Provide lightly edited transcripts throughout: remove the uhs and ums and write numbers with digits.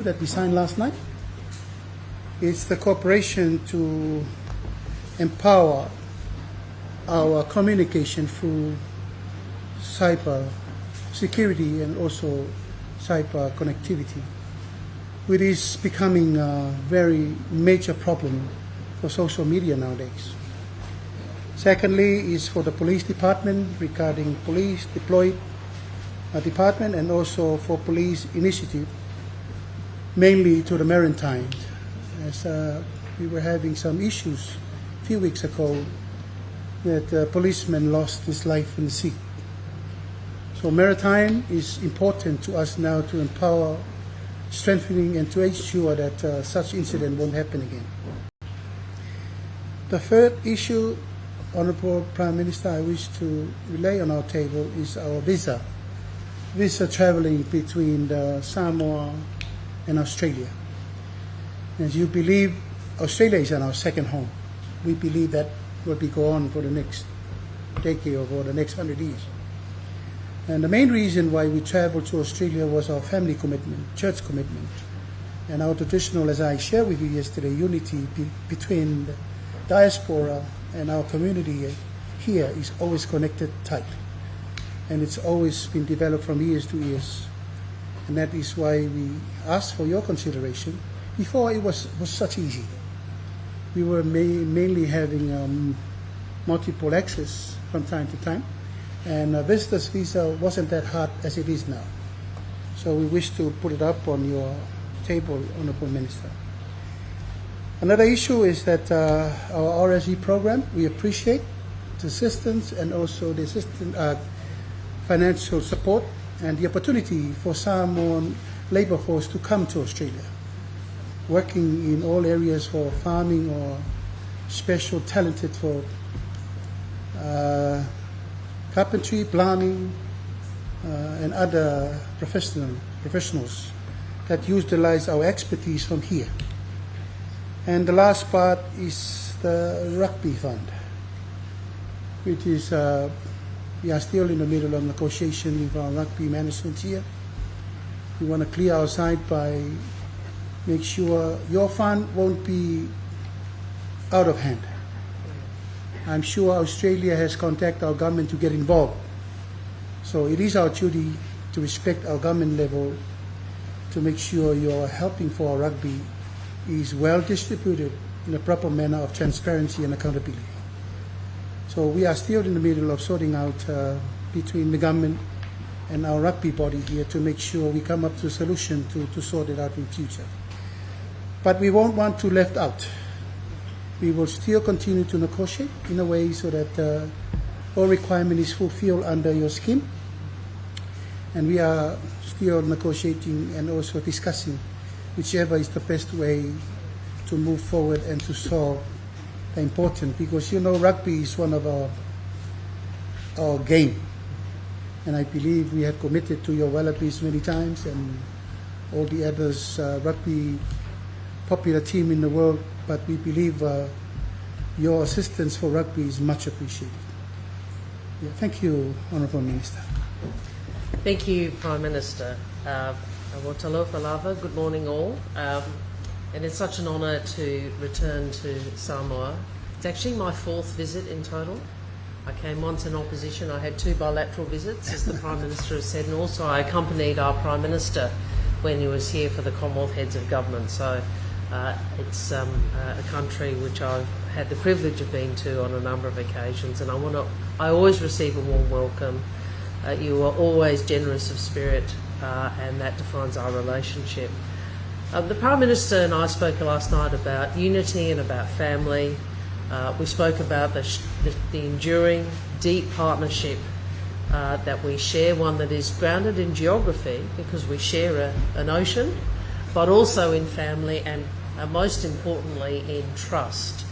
that we signed last night. It's the cooperation to empower our communication through cyber security and also cyber connectivity, which is becoming a very major problem for social media nowadays. Secondly is for the police department regarding police deployed department, and also for police initiative, mainly to the maritime, as we were having some issues a few weeks ago that a policeman lost his life in the sea. So maritime is important to us now to empower, strengthening, and to ensure that such incident won't happen again. The third issue, Honourable Prime Minister, I wish to relay on our table is our visa travelling between the Sāmoa and Australia. As you believe, Australia is our second home. We believe that will be go on for the next decade or for the next 100 years. And the main reason why we traveled to Australia was our family commitment, church commitment, and our traditional, as I shared with you yesterday, unity between the diaspora and our community here is always connected tight. And it's always been developed from years to years. And that is why we asked for your consideration. Before it was such easy. We were mainly having multiple access from time to time. And a visitor's visa wasn't that hard as it is now. So we wish to put it up on your table, Honourable Minister. Another issue is that our RSE program, we appreciate the assistance and also the financial support and the opportunity for Samoan labour force to come to Australia, working in all areas for farming or special talented for carpentry, plumbing, and other professionals that utilize our expertise from here. And the last part is the Rugby Fund, which is we are still in the middle of negotiation with our rugby management here. We want to clear our side by make sure your fund won't be out of hand. I'm sure Australia has contacted our government to get involved. So it is our duty to respect our government level to make sure your helping for our rugby is well distributed in a proper manner of transparency and accountability. So we are still in the middle of sorting out between the government and our rugby body here to make sure we come up to a solution to sort it out in future. But we won't want to left out. We will still continue to negotiate in a way so that all requirement is fulfilled under your scheme. And we are still negotiating and also discussing whichever is the best way to move forward and to solve the important, because you know rugby is one of our game. And I believe we have committed to your Wallabies many times and all the others rugby popular team in the world, but we believe your assistance for rugby is much appreciated. Yeah, thank you, Honourable Minister. Thank you, Prime Minister. Good morning all. And it's such an honour to return to Samoa. It's actually my fourth visit in total. I came once in opposition. I had 2 bilateral visits, as the Prime Minister has said, and also I accompanied our Prime Minister when he was here for the Commonwealth Heads of Government. So it's a country which I've had the privilege of being to on a number of occasions, and I always receive a warm welcome. You are always generous of spirit, and that defines our relationship. The Prime Minister and I spoke last night about unity and about family. We spoke about the enduring, deep partnership that we share, one that is grounded in geography because we share an ocean, but also in family and most importantly in trust.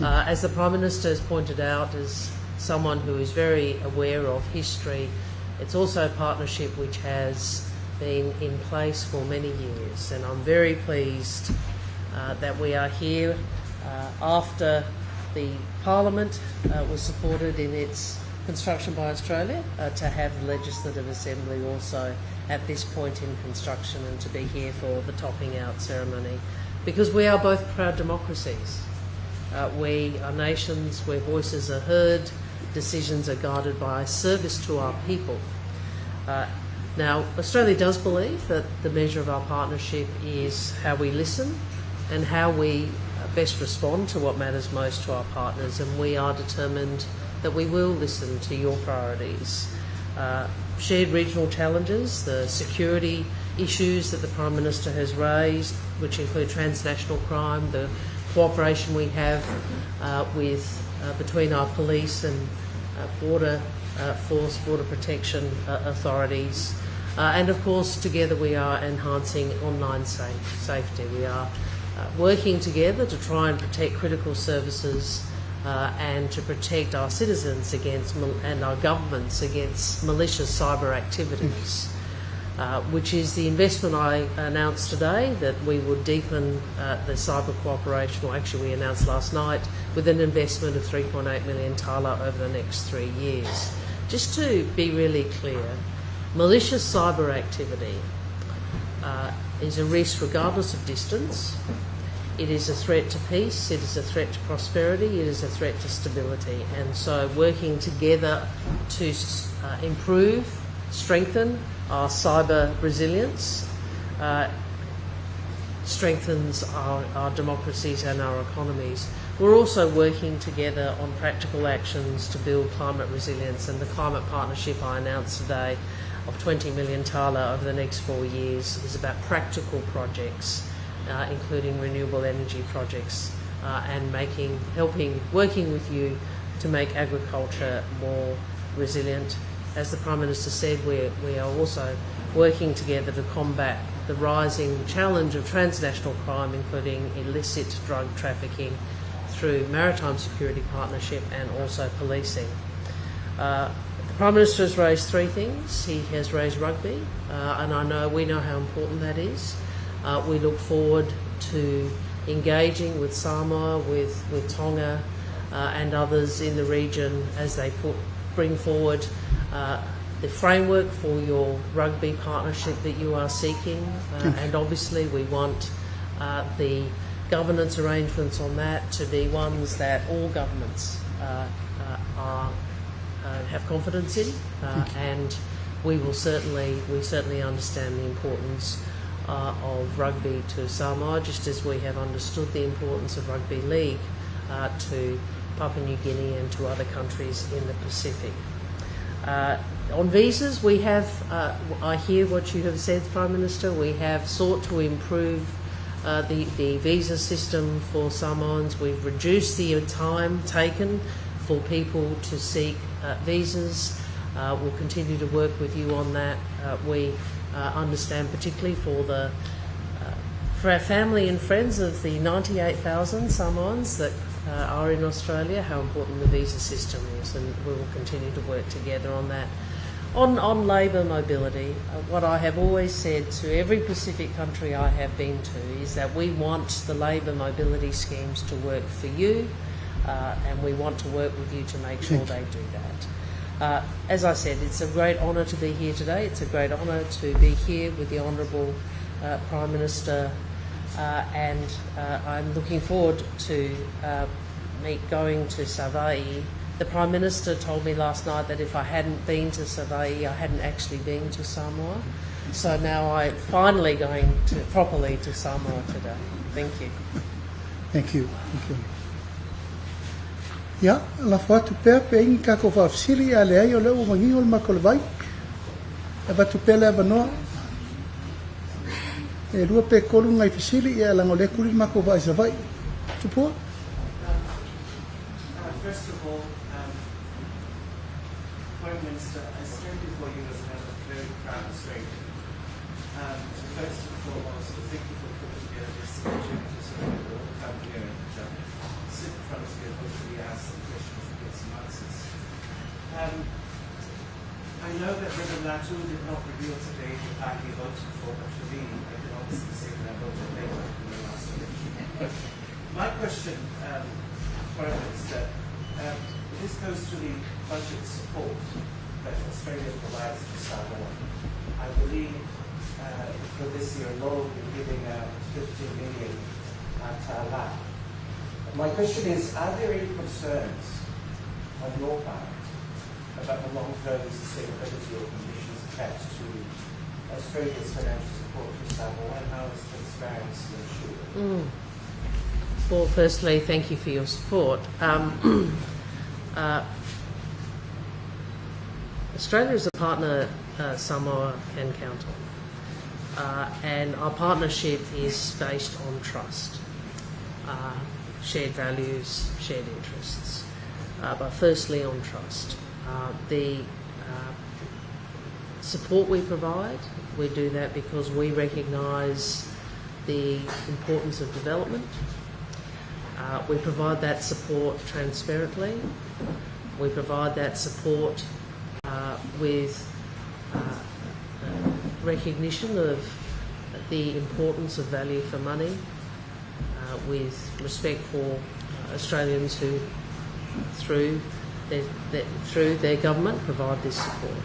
As the Prime Minister has pointed out, as someone who is very aware of history, it's also a partnership which has been in place for many years, and I'm very pleased that we are here after the Parliament was supported in its construction by Australia to have the Legislative Assembly also at this point in construction and to be here for the topping out ceremony, because we are both proud democracies. We are nations where voices are heard, decisions are guided by service to our people. Now, Australia does believe that the measure of our partnership is how we listen and how we best respond to what matters most to our partners, and we are determined that we will listen to your priorities. Shared regional challenges, the security issues that the Prime Minister has raised, which include transnational crime, the cooperation we have between our police and border force, border protection authorities, and of course together we are enhancing online safety. We are working together to try and protect critical services and to protect our citizens against and our governments against malicious cyber activities, which is the investment I announced today, that we would deepen the cyber cooperation, or actually we announced last night, with an investment of 3.8 million tala over the next 3 years. Just to be really clear, malicious cyber activity is a risk regardless of distance. It is a threat to peace, it is a threat to prosperity, it is a threat to stability. And so working together to improve, strengthen our cyber resilience strengthens our democracies and our economies. We're also working together on practical actions to build climate resilience, and the climate partnership I announced today of 20 million tala over the next 4 years is about practical projects, including renewable energy projects, and working with you to make agriculture more resilient. As the Prime Minister said, we are also working together to combat the rising challenge of transnational crime, including illicit drug trafficking, through maritime security partnership and also policing. The Prime Minister has raised 3 things. He has raised rugby, and we know how important that is. We look forward to engaging with Sāmoa, with Tonga and others in the region as they bring forward the framework for your rugby partnership that you are seeking, and obviously we want the governance arrangements on that to be ones that all governments have confidence in, and we certainly understand the importance of rugby to Sāmoa, just as we have understood the importance of rugby league to Papua New Guinea and to other countries in the Pacific. On visas, we have, I hear what you have said, Prime Minister, we have sought to improve the visa system for Samoans. We've reduced the time taken for people to seek visas. We'll continue to work with you on that. We understand, particularly for our family and friends of the 98,000 Samoans that are in Australia, how important the visa system is, and we will continue to work together on that. On labour mobility, what I have always said to every Pacific country I have been to is that we want the labour mobility schemes to work for you, and we want to work with you to make sure they do that. As I said, it's a great honour to be here today. It's a great honour to be here with the Honourable Prime Minister, and I'm looking forward to going to Savaii. The Prime Minister told me last night that if I hadn't been to Savaii, I hadn't actually been to Sāmoa. So now I'm finally going properly to Sāmoa today. Thank you. Thank you. Thank you. Ya, la whatu pēr pēngi kako whawsiri a le ai o leo mangi o le makolawai. E watu pēr le avanoa. E rua pē kolu ngai whisiri e alango le kuri mako vai savai. Tupua? First of all, Prime Minister, I stand before you as a man of very proud Australia. First and foremost, thank you for putting together this opportunity so that we all come here and sit in front of you and hopefully ask some questions and get some answers. I know that Reverend Latu did not reveal today the party he voted for, but for me, I can honestly say that I voted Labour in the last election. My question, Prime Minister, this goes to the budget support that Australia provides to Sāmoa. I believe for this year alone, we're giving 15 million at LAC. My question is, are there any concerns on your part about the long-term sustainability or conditions attached to Australia's financial support to Samoa, and how is transparency ensured? Well, firstly, thank you for your support. Australia is a partner Samoa can count on, and our partnership is based on trust, shared values, shared interests, but firstly on trust. The support we provide, we do that because we recognise the importance of development. We provide that support transparently. We provide that support with recognition of the importance of value for money, with respect for Australians who, through their government, provide this support.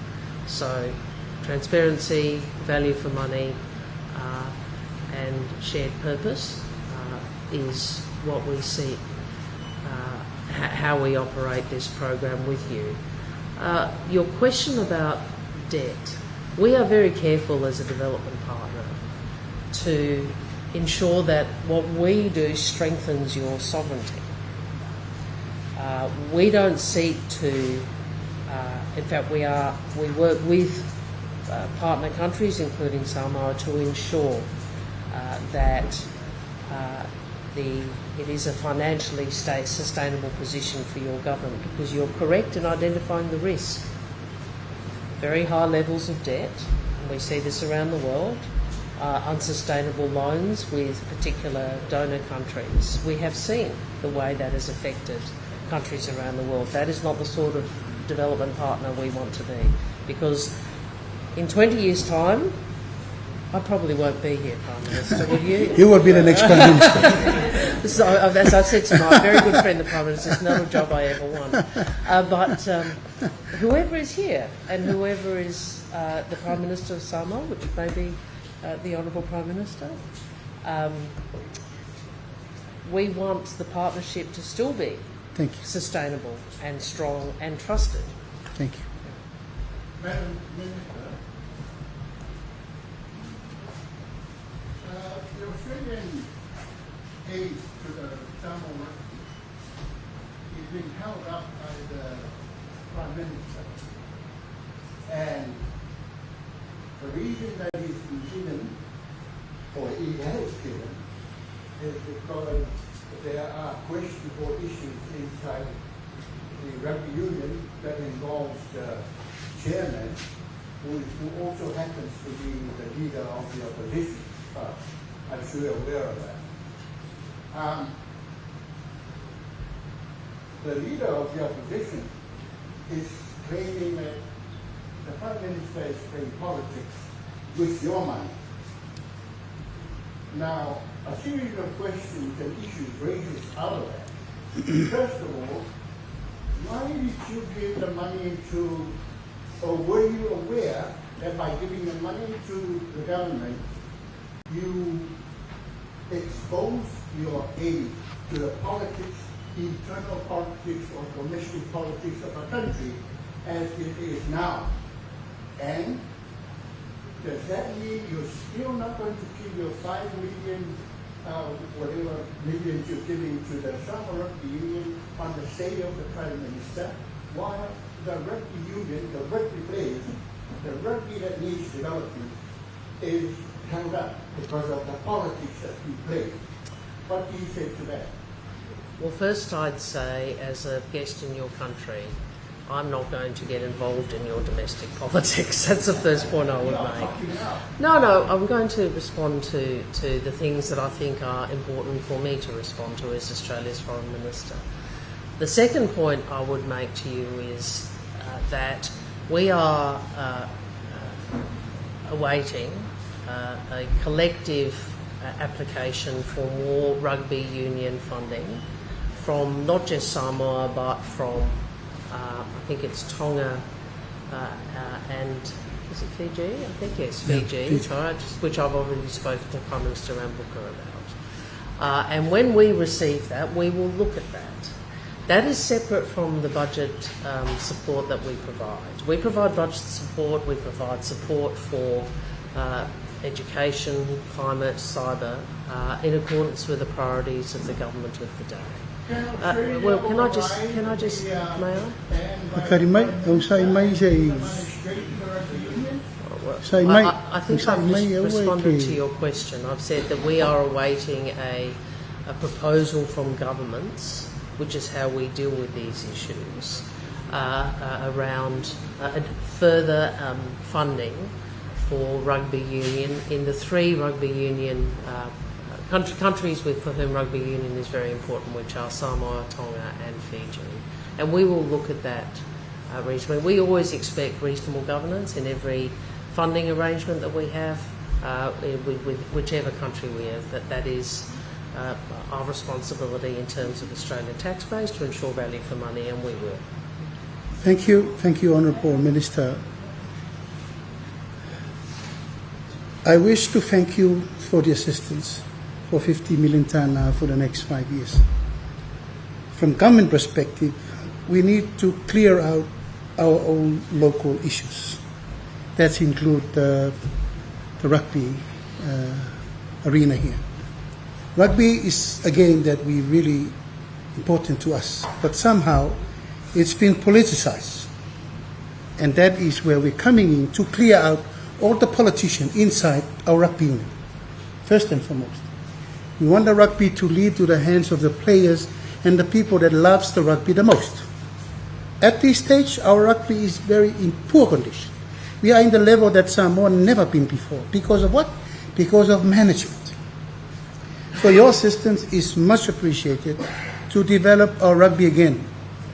So, transparency, value for money, and shared purpose is what we seek, how we operate this program with you. Your question about debt, we are very careful as a development partner to ensure that what we do strengthens your sovereignty. We don't seek to, in fact we work with partner countries, including Sāmoa, to ensure that it is a financially sustainable position for your government, because you're correct in identifying the risk. Very high levels of debt, and we see this around the world, unsustainable loans with particular donor countries. We have seen the way that has affected countries around the world. That is not the sort of development partner we want to be, because in 20 years' time, I probably won't be here, Prime Minister, will you? You will be the next Prime Minister. So, as I said to my very good friend, the Prime Minister, it's not a job I ever want. But whoever is here, and whoever is the Prime Minister of Sāmoa, which may be the Honourable Prime Minister, we want the partnership to still be sustainable and strong and trusted. Thank you. Madam Minister, the Australian aid to the Sāmoa is being held up by the Prime Minister. And the reason that he's been given, or he has given, is because there are questionable issues inside the Rugby Union that involves the chairman, who also happens to be the leader of the opposition. I'm sure you're aware of that. The leader of the opposition is claiming that the Prime Minister is playing politics with your money. Now, a series of questions and issues raises out of that. First of all, why did you give the money to, or were you aware that by giving the money to the government, you expose your aid to the politics, internal politics or domestic politics of a country as it is now? And does that mean you're still not going to give your 5 million, whatever millions you're giving to the Sāmoa Rugby Union on the say of the Prime Minister, while the Rugby Union, the rugby players, the rugby that needs development is held up because of the politics that we play? What do you say to that? Well, first I'd say, as a guest in your country, I'm not going to get involved in your domestic politics. That's the first point I would make. No, I'm going to respond to the things that I think are important for me to respond to as Australia's Foreign Minister. The second point I would make to you is that we are awaiting a collective application for more rugby union funding from not just Samoa but from I think it's Tonga and is it Fiji? I think yes, Fiji. Fiji. All right, which I've already spoken to Prime Minister Rambuka about. And when we receive that, we will look at that. That is separate from the budget support that we provide. We provide budget support, we provide support for education, climate, cyber, in accordance with the priorities of the government of the day. Well, can I just, may I? I think I've responded to your question. I've said that we are awaiting a proposal from governments, which is how we deal with these issues, around further funding for rugby union in the 3 rugby union countries for whom rugby union is very important, which are Samoa, Tonga and Fiji. And we will look at that reasonably. We always expect reasonable governance in every funding arrangement that we have with whichever country we have, that is our responsibility in terms of Australian tax base to ensure value for money, and we will. Thank you, Honourable Minister. I wish to thank you for the assistance for 50 million tana for the next 5 years. From government perspective, we need to clear out our own local issues. That include the rugby arena here. Rugby is a game that we really important to us, but somehow it's been politicized. And that is where we're coming in to clear out all the politicians inside our rugby union. First and foremost, we want the rugby to lead to the hands of the players and the people that loves the rugby the most. At this stage, our rugby is very in poor condition. We are in the level that Samoa never been before. Because of what? Because of management. So your assistance is much appreciated to develop our rugby again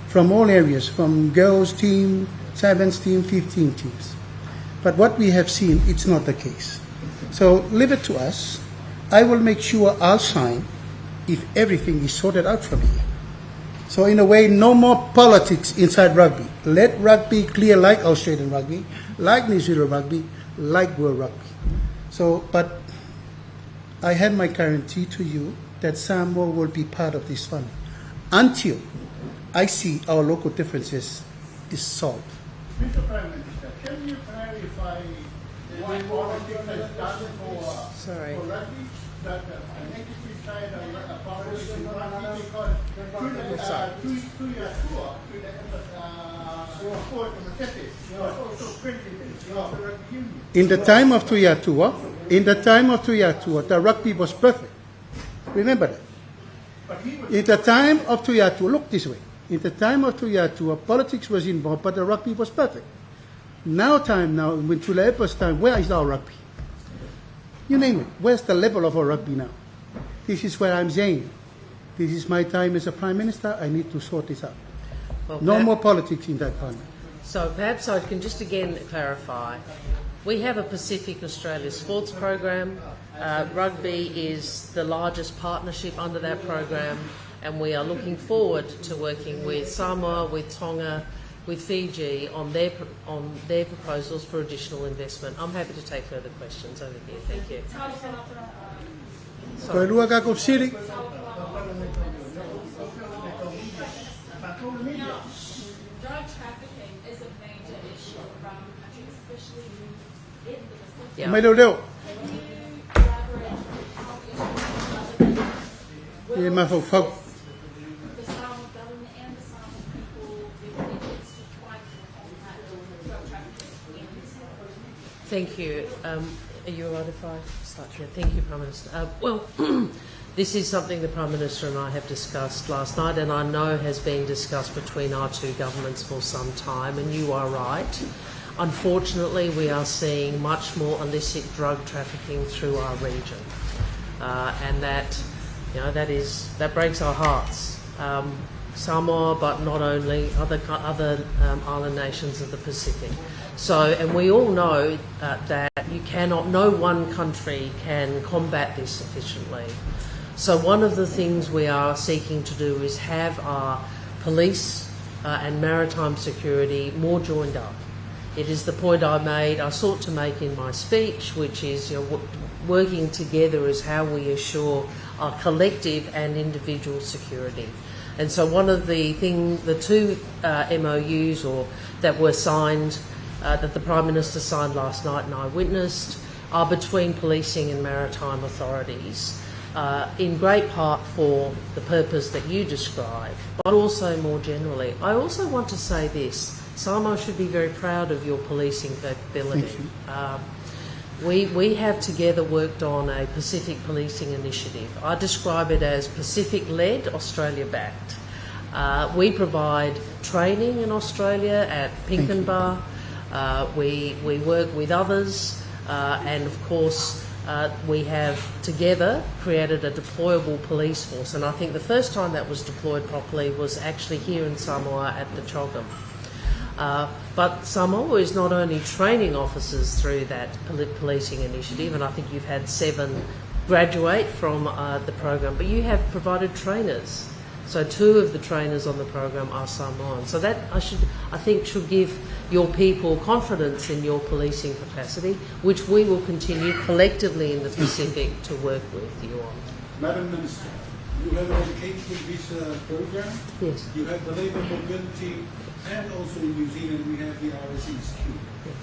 from all areas, from girls team, 7s team, 15 teams. But what we have seen, it's not the case. So leave it to us. I will make sure I'll sign if everything is sorted out from here. So in a way, no more politics inside rugby. Let rugby clear like Australian rugby, like New Zealand rugby, like World Rugby. So, but I have my guarantee to you that Samoa will be part of this fund until I see our local differences is solved. Mr. Prime Minister, can you clarify what politics has done for rugby? That the negative side of politics in rugby, because to your tour, to the sport necessity was also president of the rugby union. In the time of Tuiatua, the rugby was perfect. Remember that. In the time of Tuiatua, look this way. In the time of Tuiatua, politics was involved, but the rugby was perfect. Now, when Tulepa's time, where is our rugby? You name it. Where's the level of our rugby now? This is where I'm saying. This is my time as a Prime Minister. I need to sort this out. Well, no more politics in that parliament. So perhaps I can just again clarify. We have a Pacific Australia sports program. Rugby is the largest partnership under that program, and we are looking forward to working with Samoa, with Tonga, with Fiji on their proposals for additional investment. I'm happy to take further questions over here. Thank you. Sorry. Drug trafficking is a major issue around the country, especially in the Pacific. Yeah. Can you elaborate on how the Samoa government and the Samoa people do efforts to fight on that drug trafficking? Thank you. Are you all right if I start here? Thank you, Prime Minister. Well, this is something the Prime Minister and I have discussed last night, and I know has been discussed between our two governments for some time, and you are right. Unfortunately, we are seeing much more illicit drug trafficking through our region, and that breaks our hearts. Samoa, but not only other island nations of the Pacific. So, and we all know that no one country can combat this sufficiently. So one of the things we are seeking to do is have our police and maritime security more joined up. It is the point I sought to make in my speech, which is working together is how we assure our collective and individual security. And so one of the two MOUs that were signed, that the Prime Minister signed last night and I witnessed, are between policing and maritime authorities, in great part for the purpose that you describe, but also more generally. I also want to say this. Sāmoa should be very proud of your policing capability. Thank you. We have together worked on a Pacific policing initiative. I describe it as Pacific-led, Australia-backed. We provide training in Australia at Pinkenba. We work with others, and of course we have together created a deployable police force. And I think the first time that was deployed properly was actually here in Samoa at the Chogam. But Samoa is not only training officers through that policing initiative, and I think you've had 7 graduate from the program, but you have provided trainers. So 2 of the trainers on the program are Samoan. So that I think should give your people confidence in your policing capacity, which we will continue collectively in the Pacific to work with you on. Madam Minister, you have an educational visa program. Yes. You have the labour mobility, and also in New Zealand we have the RSE scheme. Yes.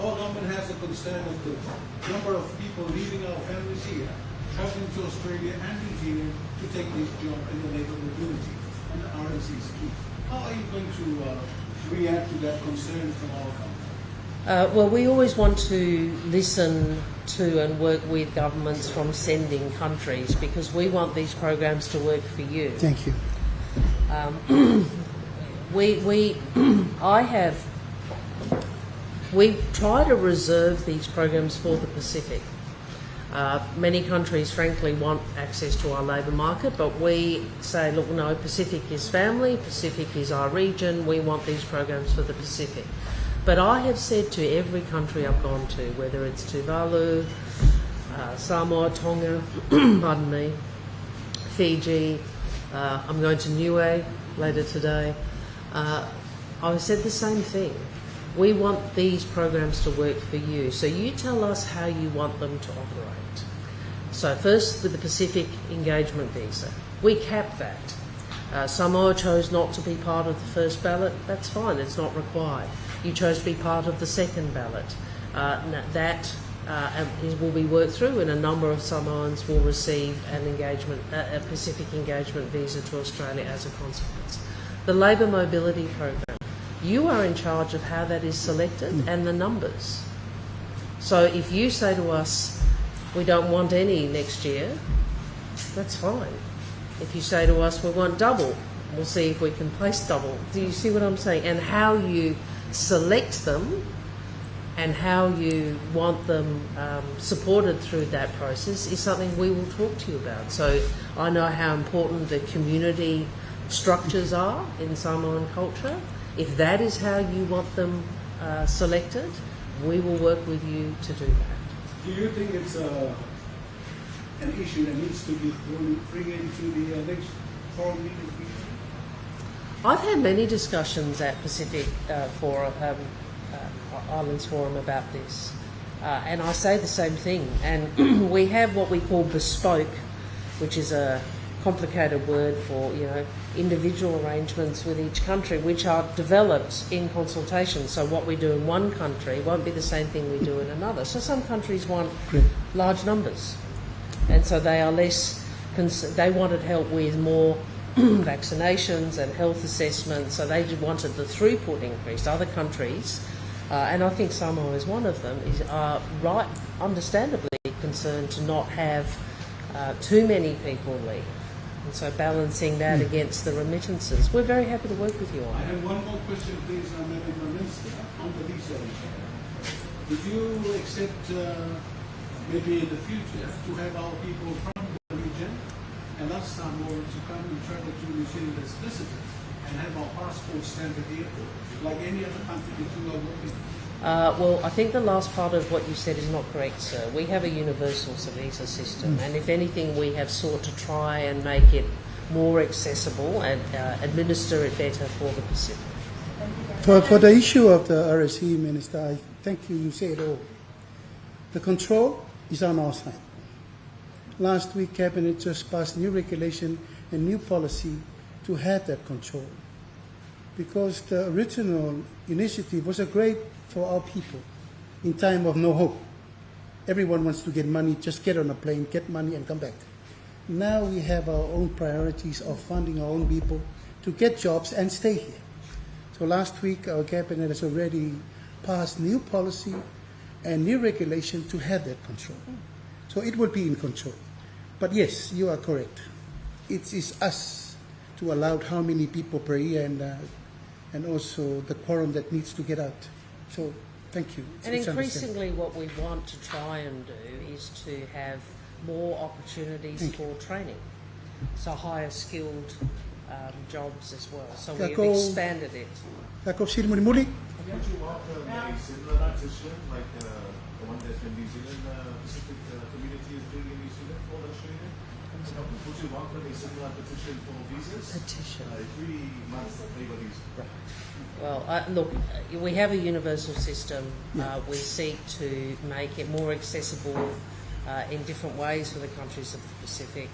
Our government has a concern of the number of people leaving our families here, travelling to Australia and New Zealand to take this job in the labour mobility and the RSE scheme. How are you going to react to that concern from our government? Well, we always want to listen to and work with governments from sending countries because we want these programs to work for you. Thank you. We try to reserve these programs for the Pacific. Many countries, frankly, want access to our labour market, but we say, look, no, Pacific is family, Pacific is our region, we want these programs for the Pacific. But I have said to every country I've gone to, whether it's Tuvalu, Samoa, Tonga, pardon me, Fiji, I'm going to Niue later today, I said the same thing. We want these programs to work for you, so you tell us how you want them to operate. So first, with the Pacific Engagement Visa, we cap that. Samoa chose not to be part of the first ballot, that's fine, it's not required. You chose to be part of the second ballot. That will be worked through, and a number of Samoans will receive a Pacific Engagement Visa to Australia as a consequence. The Labour Mobility Program, you are in charge of how that is selected and the numbers. So if you say to us, we don't want any next year, that's fine. If you say to us, we want double, we'll see if we can place double. Do you see what I'm saying? And how you select them and how you want them supported through that process is something we will talk to you about. So I know how important the community structures are in Samoan culture. If that is how you want them selected, we will work with you to do that. Do you think it's an issue that needs to be bring into the next forum meeting? I've had many discussions at Pacific Islands Forum about this, and I say the same thing. And we have what we call bespoke, which is a complicated word for individual arrangements with each country, which are developed in consultation. So what we do in one country won't be the same thing we do in another. So some countries want large numbers, and so they are less. They wanted help with more vaccinations and health assessments, so they wanted the throughput increased. Other countries, and I think Samoa is one of them, are understandably concerned to not have too many people leave. And so balancing that against the remittances. We're very happy to work with you on I that. have one more question, please, Madam Minister, on the visa issue. Would you accept, maybe in the future, to have our people from the region and us Samoa to come and travel to New Zealand as visitors and have our passports stamped at the airport, like any other country that you are working with? Well, I think the last part of what you said is not correct, sir. We have a universal visa system, and if anything, we have sought to try and make it more accessible and administer it better for the Pacific. For the issue of the RSE, Minister, I thank you. You say it all. The control is on our side. Last week, Cabinet just passed new regulation and new policy to have that control, because the original initiative was a great for our people in time of no hope. Everyone wants to get money, just get on a plane, get money and come back. Now we have our own priorities of funding our own people to get jobs and stay here. So last week our Cabinet has already passed new policy and new regulation to have that control. So it will be in control. But yes, you are correct. It is us to allow how many people per year and also the quorum that needs to get out. So thank you. And increasingly what we want to try and do is to have more opportunities for training, so higher skilled jobs as well. So we've expanded it. Jakob Sirmuri. Would you welcome a similar transition like the one that the New Zealand Pacific community is doing in New Zealand for Australia? Would you welcome a similar petition for visas? Petition. 3 months labour visa. Well, look, we have a universal system. We seek to make it more accessible in different ways for the countries of the Pacific,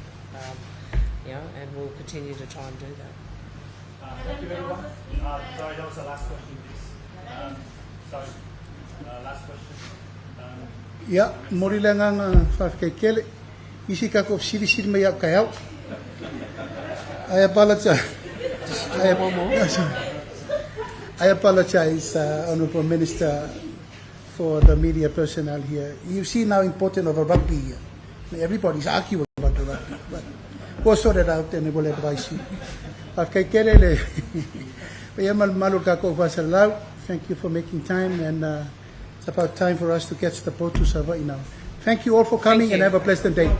and we'll continue to try and do that. Thank you very much. Sorry, that was the last question, please. Last question. Ya, mori langang kele. Isi kako siri may kayaw. I apologize. I apologize, Honourable Minister, for the media personnel here. You see now important of a rugby here. Everybody's arguing about the rugby, but we'll sort it out and we'll advise you. Thank you for making time, and it's about time for us to catch the boat to Sāmoa now. Thank you all for coming and have a pleasant day.